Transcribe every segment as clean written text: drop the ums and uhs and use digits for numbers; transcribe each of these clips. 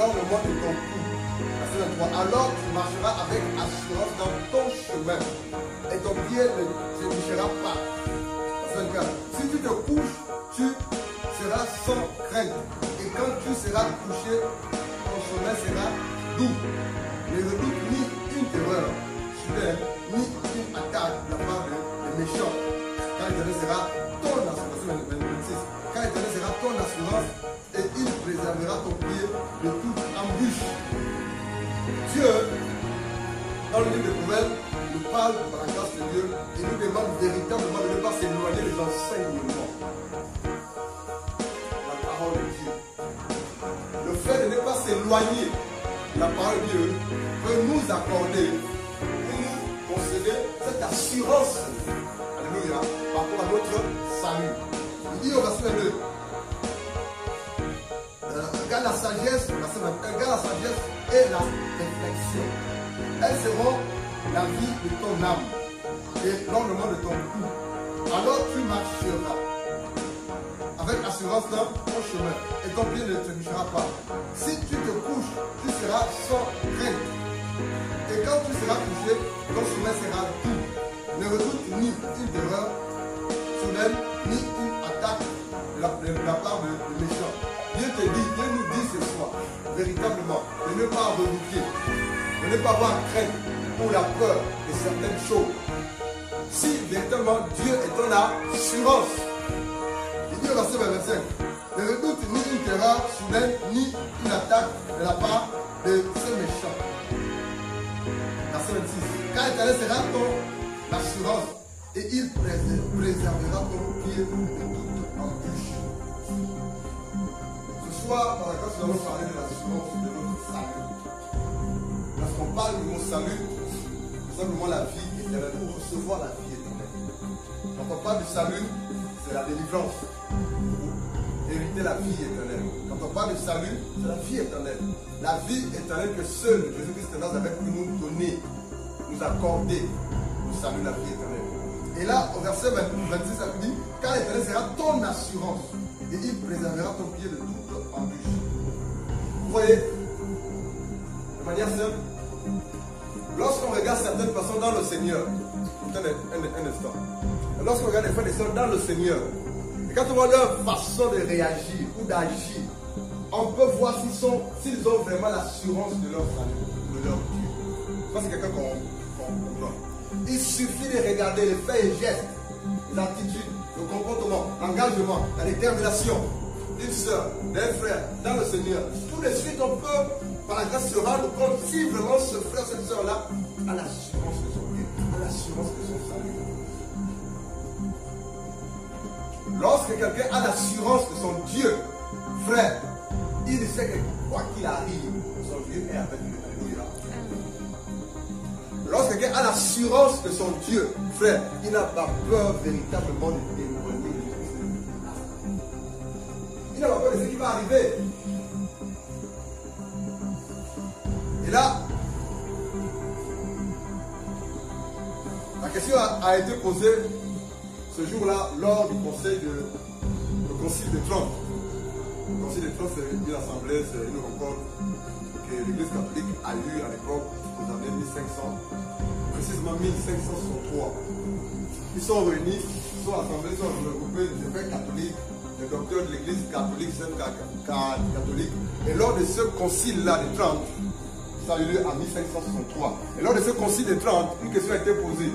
l'ornement de ton cou. Verset 23. Alors tu marcheras avec assurance dans ton chemin et ton pied ne trébuchera pas. Verset 24. Si tu te couches, tu seras sans crainte. Et quand tu seras couché, ton chemin sera doux. Ne redoute ni une terreur soudaine, ni une attaque de la part des méchants. Car l'Éternel sera ton assurance. Car l'Éternel sera ton assurance et il préservera ton pied de toute embûche. Dieu, dans le livre de Proverbes, nous parle par la grâce de Dieu et nous demande véritablement de ne pas s'éloigner des enseignements. La parole de Dieu. Le fait de ne pas s'éloigner de la parole de Dieu peut nous accorder, pour nous concéder cette assurance, alléluia, par rapport à notre salut. Il dit au verset 22, regarde la sagesse, verset 21, regarde la sagesse et la réflexion. Elles seront la vie de ton âme et l'ornement de ton cou. Alors tu marcheras avec assurance dans ton chemin et ton pied ne trébuchera pas. Si tu te couches, tu seras sans crainte. Et quand tu seras couché, ton chemin sera doux. Ne redoute ni une terreur soudaine, ni une attaque de la part de méchants. Dieu te dit, Dieu nous dit ce soir, véritablement, de ne pas redouter, de ne pas avoir crainte ou la peur de certaines choses. Si véritablement Dieu est ton assurance. Il dit au verset 25, ne redoute ni une terreur soudaine, ni une attaque de la part de ces méchants. Verset 26, car l'Éternel sera ton assurance et il préservera ton pied de toute embûche. Ce soir, par la grâce, nous allons parler de l'assurance de notre salut. Lorsqu'on parle de notre salut, c'est simplement la vie éternelle, pour recevoir la vie éternelle. Quand on parle du salut, c'est la délivrance, pour hériter la vie éternelle. Quand on parle du salut, c'est la vie éternelle. La vie éternelle que seul Jésus-Christ de Nazareth avait pu nous donner, nous accorder, le salut, la vie éternelle. Et là, au verset 26, ça dit, car l'Éternel sera ton assurance et il préservera ton pied de toute embûche. Vous voyez, de manière simple, lorsqu'on regarde certaines personnes dans le Seigneur, un instant, lorsqu'on regarde les frères et sœurs dans le Seigneur, et quand on voit leur façon de réagir ou d'agir, on peut voir s'ils ont vraiment l'assurance de leur salut, de leur Dieu. Ça, c'est quelqu'un qu'on voit. Il suffit de regarder les faits et gestes, les attitudes, le comportement, l'engagement, la détermination d'une soeur, d'un frère dans le Seigneur. Tout de suite, on peut, par la grâce, se rendre compte si vraiment ce frère, cette soeur-là a l'assurance de son Dieu, a l'assurance de son salut. Lorsque quelqu'un a l'assurance de son Dieu, frère, il sait que quoi qu'il arrive, son Dieu est avec lui. Alléluia. Lorsque quelqu'un a l'assurance de son Dieu, frère, il n'a pas peur véritablement de témoigner de Christ. Il n'a pas peur de ce qui va arriver. Et là, la question a été posée ce jour-là lors du concile de Trente. Le concile de Trente, c'est une assemblée, c'est une rencontre que l'Église catholique a eue à l'époque, aux années 1500, précisément 1563. Ils sont réunis, ils sont assemblés, ils sont regroupés des frères catholiques, des docteurs de l'Église catholique, catholique. Et lors de ce concile-là de Trente, ça a eu lieu en 1563. Et lors de ce concile de Trente, une question a été posée.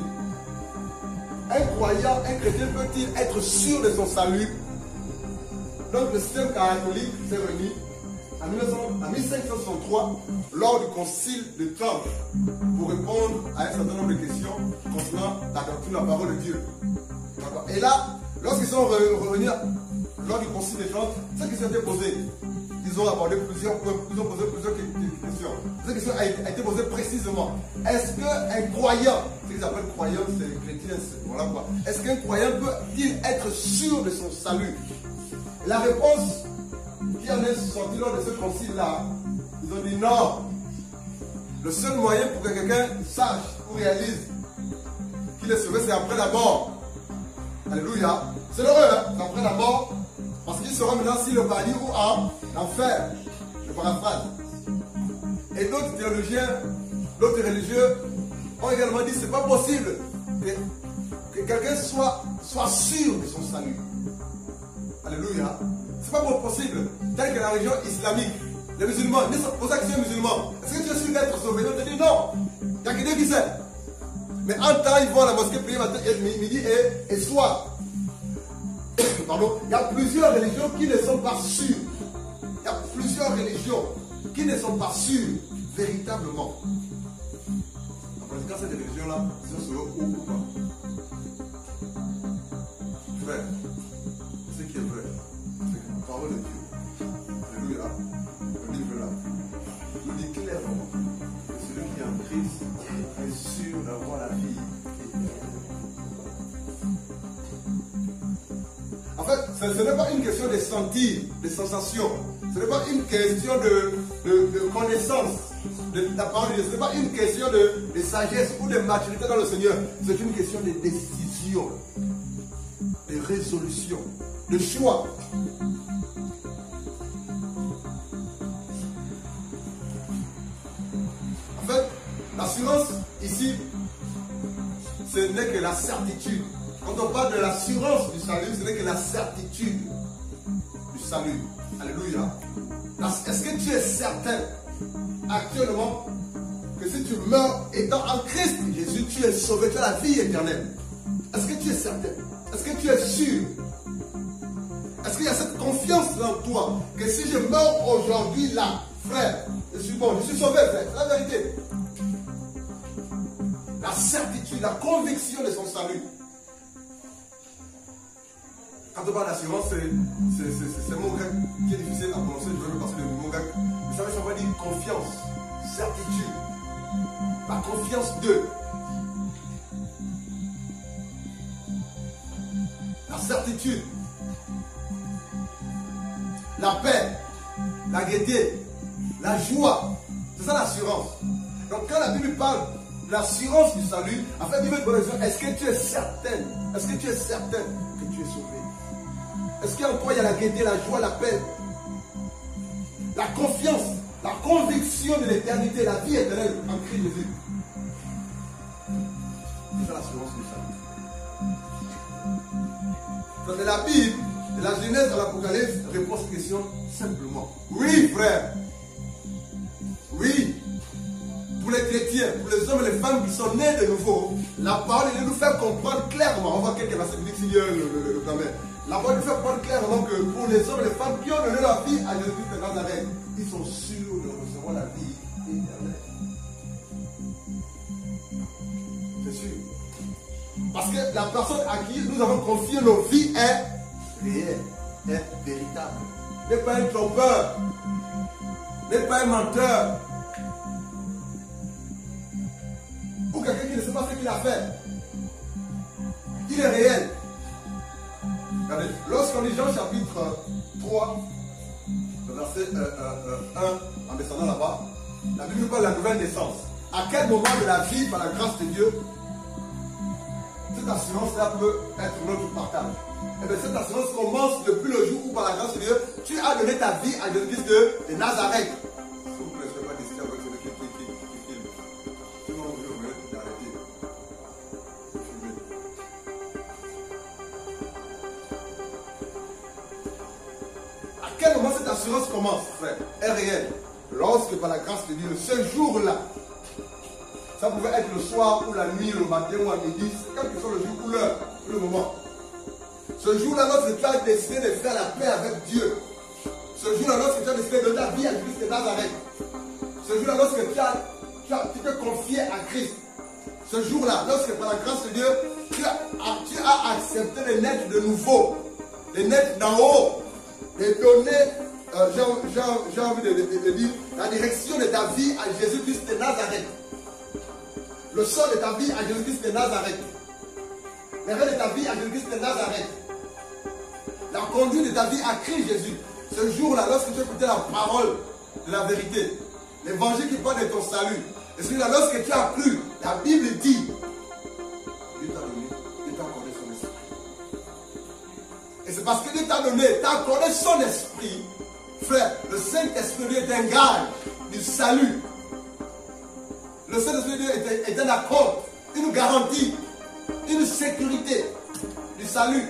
Un croyant, un chrétien peut-il être sûr de son salut? Donc le système catholique s'est réuni en 1563 lors du concile de Trente pour répondre à un certain nombre de questions concernant la doctrine de la parole de Dieu. Et là, lorsqu'ils sont revenus lors du concile de Trente, cette question a été posée. Ils ont abordé plusieurs points, ils ont posé plusieurs questions. Cette question a été posée précisément. Est-ce qu'un croyant, ce qu'ils appellent croyant, c'est les chrétiens, voilà quoi. Est-ce qu'un croyant peut-il être sûr de son salut? La réponse qui en est sortie lors de ce concile-là, ils ont dit non. Le seul moyen pour que quelqu'un sache ou réalise qu'il est sauvé, c'est après la mort. Alléluia. C'est l'heureux, hein? C'est après la mort. Parce qu'il sera maintenant si le paradis ou en enfer. Je paraphrase. Et d'autres théologiens, d'autres religieux ont également dit que ce n'est pas possible que quelqu'un soit sûr de son salut. Alléluia. Ce n'est pas possible. Tel que la religion islamique, les musulmans, c'est pour ça que tu es musulman. Est-ce que tu es sûr d'être sauvé? On te dit non. Il n'y a que Dieu qui sait. Mais en temps, ils vont à la mosquée prier matin, midi et soir. Pardon. Il y a plusieurs religions qui ne sont pas sûres. Il y a plusieurs religions qui ne sont pas sûres véritablement. En pratiquant cette religion-là, ils sont sauvés ou pas. Frère, ce qui est vrai, c'est que la parole de Dieu, alléluia, le livre-là, nous dit clairement que celui qui est en Christ est sûr d'avoir la vie éternelle. En fait, ce n'est pas une question de sentir, de sensation. Ce n'est pas une question de connaissance de la parole de Dieu. Ce n'est pas une question de sagesse ou de maturité dans le Seigneur. C'est une question de décision, de résolution, de choix. En fait, l'assurance ici, ce n'est que la certitude. Quand on parle de l'assurance du salut, ce n'est que la certitude du salut. Alléluia. Est-ce que tu es certain actuellement que si tu meurs étant en Christ Jésus, tu es sauvé, tu as la vie éternelle? Est-ce que tu es certain? Est-ce que tu es sûr? Est-ce qu'il y a cette confiance en toi que si je meurs aujourd'hui là, frère, je suis bon, je suis sauvé, frère, c'est la vérité. La certitude, la conviction de son salut. Quand on parle d'assurance, c'est un mot grec qui est difficile à prononcer. Je vais me passer le mot grec. Vous savez, ça veut dire confiance, certitude. La confiance d'eux. La certitude. La paix. La gaieté. La joie. C'est ça l'assurance. Donc quand la Bible parle de l'assurance du salut, en fait, il veut te poser la question, est-ce que tu es certaine? Est-ce que tu es certain que tu es sauvé? Est-ce qu'en toi il y a la gaieté, la joie, la paix, la confiance, la conviction de l'éternité, la vie éternelle en Christ Jésus? C'est ça l'assurance du salut. De la Bible, de la Genèse à l'Apocalypse, répond à cette question simplement. Oui, frère. Oui. Pour les chrétiens, pour les hommes et les femmes qui sont nés de nouveau, la parole de Dieu nous fait comprendre clairement. On voit quelques versets bibliques s'il y a le permet. La parole nous fait comprendre clairement que pour les hommes et les femmes qui ont donné leur vie à Jésus-Christ de Nazareth, ils sont sûrs de recevoir la vie éternelle. C'est sûr. Parce que la personne à qui nous avons confié nos vies est réelle, est véritable. N'est pas un trompeur, n'est pas un menteur. Ou quelqu'un qui ne sait pas ce qu'il a fait. Il est réel. Regardez, lorsqu'on lit Jean chapitre 3, le verset 1, en descendant là-bas, la Bible nous parle de la nouvelle naissance. À quel moment de la vie, par la grâce de Dieu, cette assurance-là peut être notre partage? Et bien cette assurance commence depuis le jour où, par la grâce de Dieu, tu as donné ta vie à Jésus-Christ de Nazareth. S'il vous plaît, je ne vais pas discuter avec celui qui filme. Sinon, je vais t'arrêter. À quel moment cette assurance commence, frère? Est réelle. Lorsque, par la grâce de Dieu, ce jour-là, ça pouvait être le soir ou la nuit, le matin ou à midi, quel que soit le jour ou l'heure, le moment. Ce jour-là, lorsque tu as décidé de faire la paix avec Dieu. Ce jour-là, lorsque tu as décidé de donner ta vie à Christ de Nazareth. Ce jour-là, lorsque tu t'es confié à Christ. Ce jour-là, lorsque par la grâce de Dieu, tu as accepté de naître de nouveau, de naître d'en haut, de donner, j'ai envie de dire, la direction de ta vie à Jésus-Christ de Nazareth. Le sort de ta vie à Jésus-Christ de Nazareth. Les rêves de ta vie à Jésus-Christ de Nazareth. La conduite de ta vie à Christ Jésus. Ce jour-là, lorsque tu as écouté la parole de la vérité, l'évangile qui parle de ton salut, et celui-là, lorsque tu as cru, la Bible dit, Dieu t'a donné, Dieu t'a accordé son esprit. Et c'est parce que Dieu t'a donné, t'a accordé son esprit, frère, le Saint-Esprit est un gage du salut. le Saint-Esprit de Dieu est un accord, une garantie, une sécurité du salut.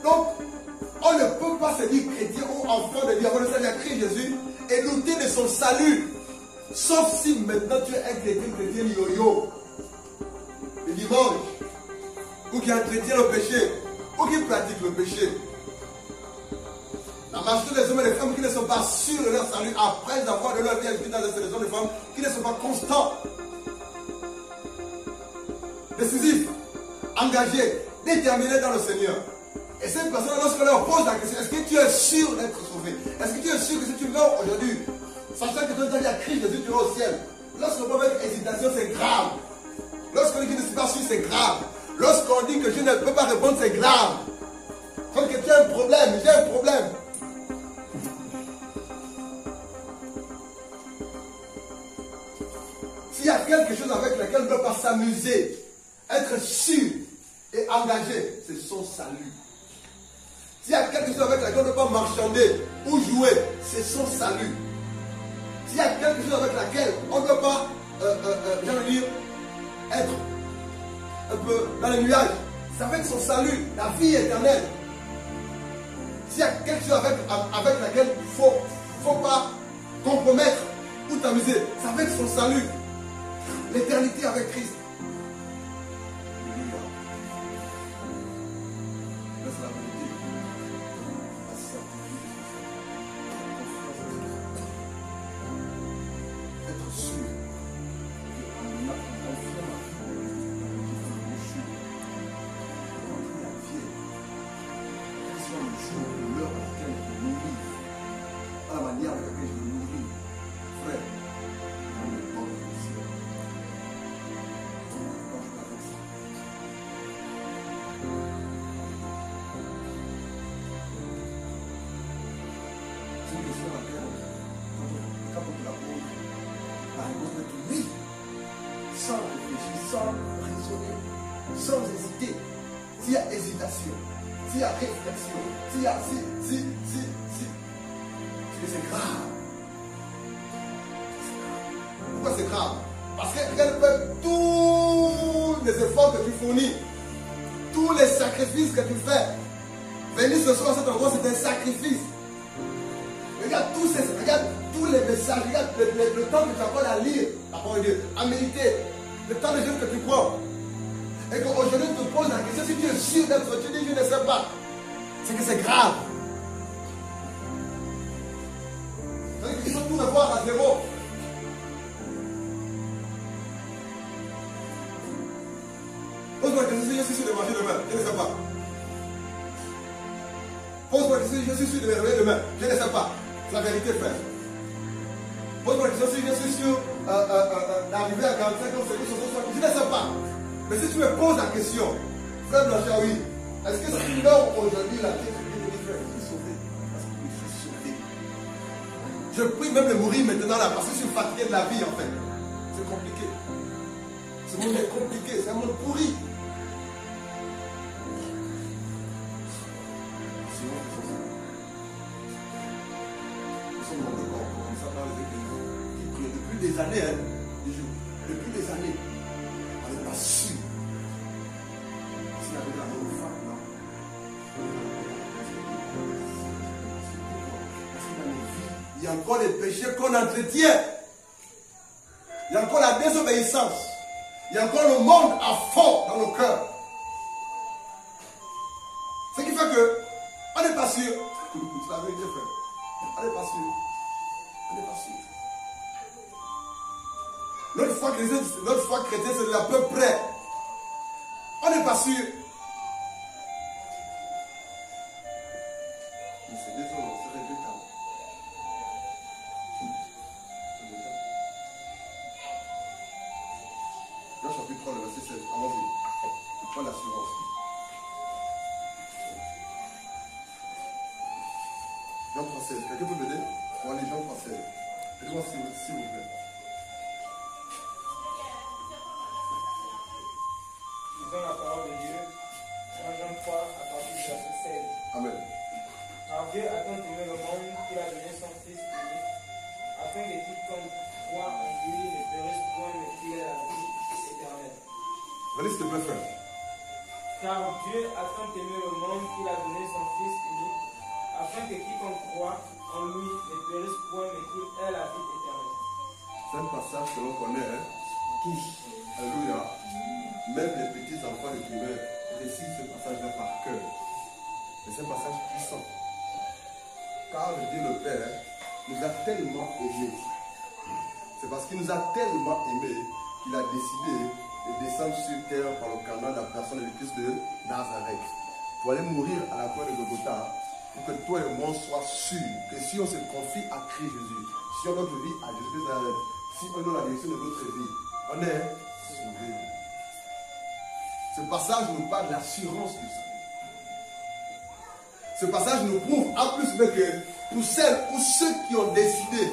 Donc, on ne peut pas se dire chrétien ou enfant de Dieu, avoir le salut à Christ Jésus et douter de son salut. Sauf si maintenant tu es un chrétien yo-yo, le dimanche, ou qui entretient le péché, ou qui pratique le péché. La majorité des hommes et des femmes qui ne sont pas sûrs de leur salut après avoir de leur vie inscrite dans des hommes et des femmes qui ne sont pas constants, décisifs, engagés, déterminés dans le Seigneur. Et ces personnes, lorsqu'on leur pose la question, est-ce que tu es sûr d'être sauvé? Est-ce que tu es sûr que si tu meurs aujourd'hui, sachant que tu as dit à Christ Jésus, tu vas au ciel? Lorsqu'on parle avec hésitation, c'est grave. Lorsqu'on dit que je ne suis pas sûr, c'est grave. Lorsqu'on dit que je ne peux pas répondre, c'est grave. Comme que tu as un problème, j'ai un problème. S'il y a quelque chose avec lequel on ne peut pas s'amuser, être sûr et engagé, c'est son salut. S'il y a quelque chose avec laquelle on ne peut pas marchander ou jouer, c'est son salut. S'il y a quelque chose avec laquelle on ne peut pas, j'allais dire, être un peu dans les nuages, c'est avec son salut, la vie éternelle. S'il y a quelque chose avec laquelle il ne faut pas compromettre ou t'amuser, c'est avec son salut. L'éternité avec Christ. C'est la vérité. Être sûr qu'on a confiance en Dieu, la vie, quel soit le jour ou l'heure à laquelle je me nourris, à la manière avec laquelle je me nourris, frère, dans le monde du ciel. C'est une question à laquelle, quand on te la pose, la réponse est oui, sans réfléchir, sans raisonner, sans hésiter. S'il y a hésitation, s'il y a réflexion, s'il y a c'est grave. Pourquoi c'est grave? Parce que regarde tous les efforts que tu fournis, tous les sacrifices que tu fais. Venir ce soir à cet endroit, c'est un sacrifice. Regarde tous les messages, regarde le temps que tu accordes à lire la parole de Dieu, à méditer, le temps de jeûne que tu prends. Et qu'aujourd'hui tu te poses la question, si tu es sûr d'être, tu dis je ne sais pas, c'est que c'est grave. C'est-à-dire qu'il faut tout revoir à zéro. Pose-moi la question si je suis sûr de manger demain, je ne sais pas. Pose-moi la question si je suis sûr de me réveiller demain, je ne sais pas. C'est la vérité, frère. Pose-moi la question si je suis sûr d'arriver à 45 ans, je ne sais pas. Mais si tu me poses la question, frère Blanchard, oui, est-ce que si tu meurs aujourd'hui, la Dieu te dit, frère, je suis sauvé? Parce que je suis sauvé. Je prie même de mourir maintenant là, parce que je suis fatigué de la vie en fait. C'est compliqué. Ce monde est compliqué, c'est un monde pourri. Nous sommes dans le corps, comme ça dans les églises. Qui prient depuis des années, depuis des années. On n'est pas sûr. S'il y avait la bonne femme là. Parce que dans les vies, il y a encore les péchés qu'on entretient. Il y a encore la désobéissance. Il y a encore le monde à fond dans nos cœurs. Ce qui fait que on n'est pas sûr. C'est la vérité, frère. On n'est pas sûr. On n'est pas sûr. Notre foi chrétienne, c'est à peu près. On n'est pas sûr. Mais c'est désolant, c'est regrettable. Jean chapitre 3, le verset 16. Allons-y. Pas l'assurance. Jean 3, 16. Quelqu'un peut m'aider? Pour aller Jean 3, 16. Aidez-moi s'il vous plaît. Dans la parole de Dieu, dans Jean 3, à partir du verset 16. Amen. Car Dieu a tant aimé le monde qu'il a donné son Fils unique, afin que quiconque croit en lui ne s'il te plaît, frère. Car Dieu a tant aimé le monde qu'il a donné son Fils unique, afin que quiconque croit en lui ne périsse point, mais qu'il ait la vie éternelle. C'est un passage que l'on connaît, hein, tous. Alléluia. Même les petits enfants de primaire récitent ce passage-là par cœur. Mais c'est un passage puissant. Car Dieu le Père nous a tellement aimés. C'est parce qu'il nous a tellement aimés qu'il a décidé de descendre sur terre par le canal de la personne de Christ de Nazareth. Pour aller mourir à la croix de Golgotha, pour que toi et moi soient sûrs que si on se confie à Christ Jésus, si on donne notre vie à Jésus de Nazareth, si on donne la direction de notre vie, on est sauvé. Ce passage nous parle de l'assurance du salut. Ce passage nous prouve en plus que pour celles ou ceux qui ont décidé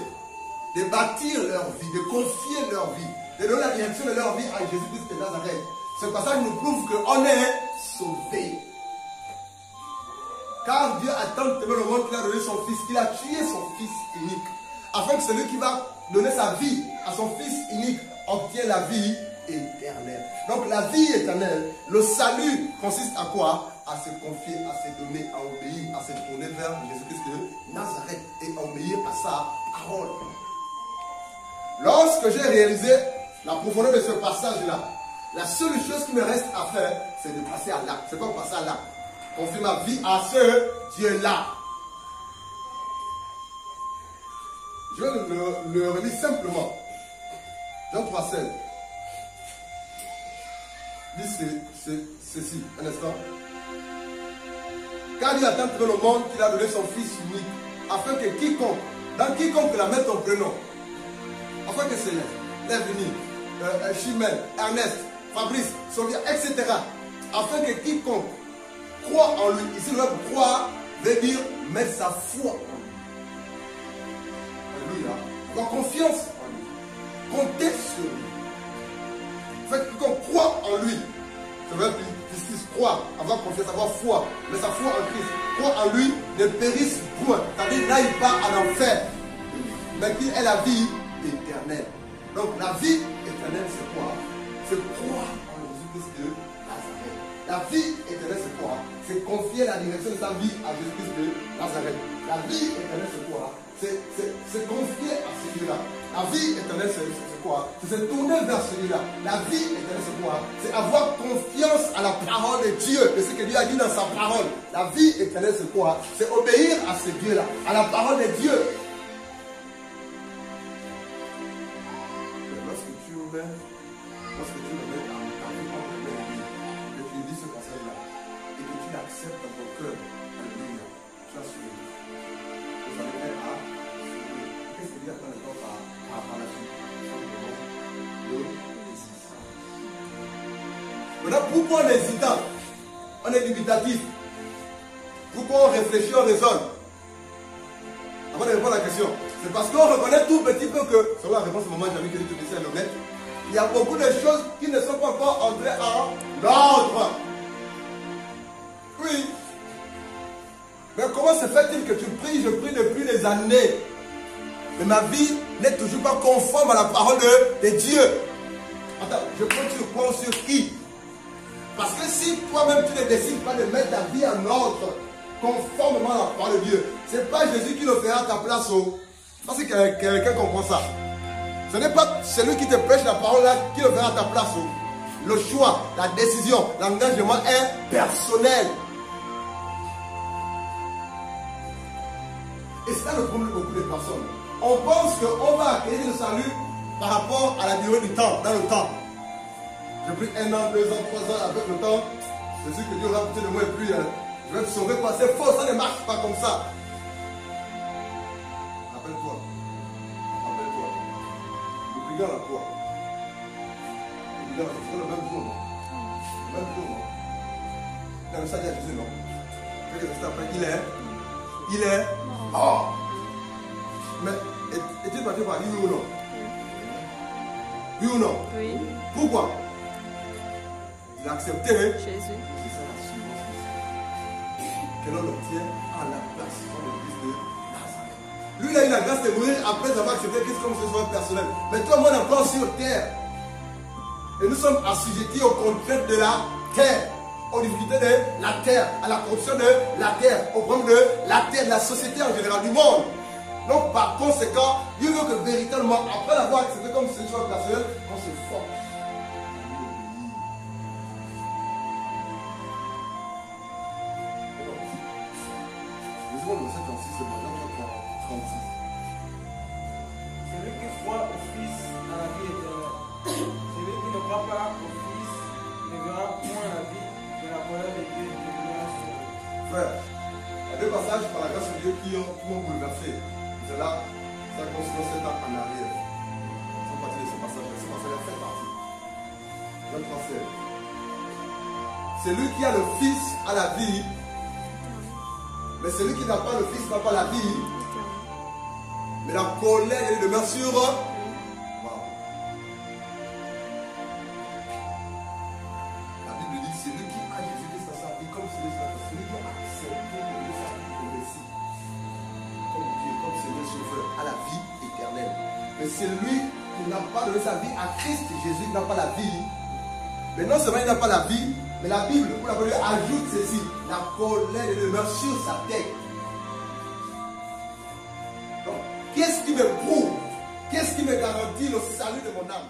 de bâtir leur vie, de confier leur vie, de donner la direction de leur vie à Jésus-Christ de Nazareth, ce passage nous prouve qu'on est sauvé. Car Dieu a tant aimé le monde qu'il a donné son Fils, qu'il a tué son Fils unique, afin que celui qui va donner sa vie à son Fils unique obtienne la vie éternelle. Donc la vie éternelle, le salut consiste à quoi? À se confier, à se donner, à obéir, à se tourner vers Jésus-Christ de Nazareth et à obéir à sa parole. Lorsque j'ai réalisé la profondeur de ce passage-là, la seule chose qui me reste à faire, c'est de passer à l'acte. C'est quoi passer à l'acte? Confier ma vie à ce Dieu-là. Je vais le relire simplement. Jean 3,16. Dit ceci, un instant. Car Dieu a tant aimé le monde qu'il a donné son Fils unique, afin que quiconque, dans quiconque la mette ton prénom, afin que Céleste, Léveni, Chimène, Ernest, Fabrice, Sylvia, etc., afin que quiconque croit en lui, ici le verbe croire veut dire mettre sa foi en lui. Alléluia. Avoir confiance en lui. Compter sur lui. Fait que quiconque croit en lui, ça veut dire croire, avoir confiance, avoir foi, mais sa foi en Christ, croire en lui, ne périsse point, c'est-à-dire n'aille pas à l'enfer, mais qu'il ait la vie éternelle. Donc la vie éternelle c'est quoi? C'est croire en Jésus-Christ de Nazareth. La vie éternelle c'est quoi? C'est confier la direction de sa vie à Jésus-Christ de Nazareth. La vie éternelle c'est quoi? C'est confier à celui-là. La vie éternelle c'est quoi? C'est se tourner vers celui-là. La vie éternelle c'est quoi? C'est avoir confiance à la parole de Dieu, de ce que Dieu a dit dans sa parole. La vie éternelle c'est quoi? C'est obéir à ce Dieu-là, à la parole de Dieu. Lorsque tu me mets en et que tu lis ce passage-là, et que tu l'acceptes dans ton cœur, alléluia, tu as sauvé. Vous allez à qu'est-ce que Dieu attend de toi par la suite? Maintenant, pourquoi on est hésitant? On est dubitatif. Pourquoi on réfléchit, on raisonne? Avant de répondre à la question, c'est parce qu'on reconnaît tout petit peu que, selon la réponse au moment où j'ai vu que Dieu te le mettre, il y a beaucoup de choses qui ne sont pas encore entrées en ordre. Oui. Mais comment se fait-il que tu pries, je prie depuis des années, mais ma vie n'est toujours pas conforme à la parole de Dieu? Attends, je prends sur quoi, sur qui? Parce que si toi-même tu ne décides pas de mettre ta vie en ordre, conformément à la parole de Dieu, ce n'est pas Jésus qui le fera à ta place. Parce que quelqu'un comprend ça. Ce n'est pas celui qui te prêche la parole là qui le fera à ta place. Le choix, la décision, l'engagement est personnel. Et c'est là le problème de beaucoup de personnes. On pense qu'on va acquérir le salut par rapport à la durée du temps, dans le temps. J'ai pris 1 an, 2 ans, 3 ans avec le temps. C'est sûr que Dieu va peut-être de moi et puis je vais me sauver quoi. C'est faux, ça ne marche pas comme ça. Rappelle-toi. Rappelle-toi. Le brigand à quoi? Le brigand, c'est le même jour, non? Le même jour, non? Il a le salut à Jésus, non? Quelques instants après, il est mort. Mais est-il parti par oui ou non? Oui ou non? Oui. Pourquoi? Il a accepté Jésus. C'est ça l'assurance que l'on obtient à la place de Christ de Nazareth. Lui, il a eu la grâce de mourir après avoir accepté Christ comme ce soit personnel. Mais toi, moi, on est encore sur terre. Et nous sommes assujettis aux contraintes de la terre, aux difficultés de la terre, à la corruption de la terre, au problème de la terre, de la société en général, du monde. Donc par conséquent, Dieu veut que véritablement, après l'avoir accepté comme c'est une chose personnelle, on se force. Le verset 36, c'est maintenant 36. Celui qui croit au Fils a la vie éternelle. Celui qui ne croit pas au Fils ne verra point la vie, mais la colère de Dieu demeurera sur lui. Frère, il y a deux passages par la grâce de Dieu qui m'ont bouleversé. C'est là, ça considère 7 ans en arrière. Sans partir de ce passage, ce passage a fait partie. Je transfère. Celui qui a le Fils a la vie, mais celui qui n'a pas le Fils n'a pas la vie. Mais la colère, elle demeure sur. Wow. La Bible dit celui qui a Jésus-Christ dans sa vie, comme celui qui a accepté de sa vie au Messie, comme Dieu, comme Seigneur Sauveur, à la vie éternelle. Mais celui qui n'a pas donné sa vie à Christ, Jésus n'a pas la vie. Mais non seulement il n'a pas la vie, mais la Bible, pour la Bible, ajoute ceci: la colère demeure sur sa tête. Donc, qu'est-ce qui me prouve? Qu'est-ce qui me garantit le salut de mon âme?